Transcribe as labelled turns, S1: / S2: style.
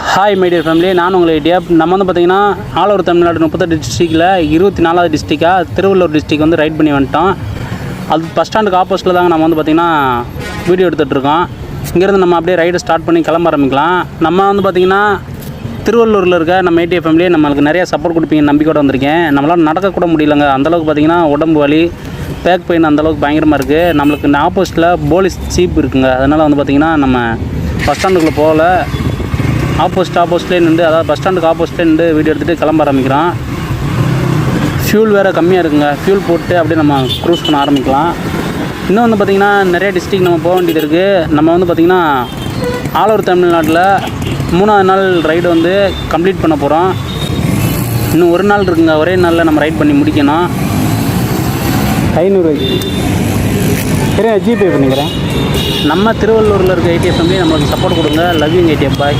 S1: Hi my dear family, நான் உங்களை டிஎப். நம்ம வந்து பார்த்திங்கன்னா ஆல் ஓவர் தமிழ்நாடு 38 டிஸ்ட்ரிக்டில் 24வது டிஸ்ட்ரிக்டாக திருவள்ளூர் டிஸ்ட்ரிக் வந்து ரைட் பண்ணி வந்துட்டோம். அது பஸ் ஸ்டாண்டுக்கு ஆப்போசிட்டில் தாங்க நம்ம வந்து பார்த்திங்கன்னா வீடியோ எடுத்துகிட்ருக்கோம். இங்கேருந்து நம்ம அப்படியே ரைடை ஸ்டார்ட் பண்ணி கிளம்ப ஆரம்பிக்கலாம். நம்ம வந்து பார்த்திங்கன்னா திருவள்ளூரில் இருக்க நம்ம ஏடிஎஃப் ஃபேமிலி நம்மளுக்கு நிறைய சப்போர்ட் கொடுப்பீங்க நம்பிக்கையோடு வந்திருக்கேன். நம்மளால் நடக்கக்கூட முடியலங்க, அந்தளவுக்கு பார்த்திங்கன்னா உடம்பு வலி, பேக் பெயின் அந்தளவுக்கு பயங்கரமாக இருக்குது. நம்மளுக்கு இந்த ஆப்போசிட்டில் போலீஸ் சீப் இருக்குங்க. அதனால் வந்து பார்த்திங்கன்னா நம்ம பஸ் ஸ்டாண்டுக்குள்ளே போகல, ஆப்போசிட்லேயே நின்று, அதாவது பஸ் ஸ்டாண்டுக்கு ஆப்போசிட்லேயே நின்று வீடியோ எடுத்துகிட்டு கிளம்ப ஆரம்பிக்கிறோம். ஃபியூல் வேறு கம்மியாக இருக்குங்க. ஃபியூல் போட்டு அப்படியே நம்ம க்ரூஸ் பண்ண ஆரம்பிக்கலாம். இன்னும் வந்து பார்த்திங்கன்னா நிறைய டிஸ்ட்ரிக் நம்ம போக வேண்டியது இருக்குது. நம்ம வந்து பார்த்திங்கன்னா ஆல் ஓவர் தமிழ்நாட்டில் 3வது நாள் ரைடு வந்து கம்ப்ளீட் பண்ண போகிறோம். இன்னும் ஒரு நாள் இருக்குங்க, ஒரே நாளில் நம்ம ரைட் பண்ணி முடிக்கணும். 500 சரி, ஜிபே பண்ணிக்கிறேன். நம்ம திருவள்ளூரில் இருக்க ஏடிஎஃப் ஃபேமிலி நம்மளுக்கு சப்போர்ட் கொடுங்க. Love you ADF bye.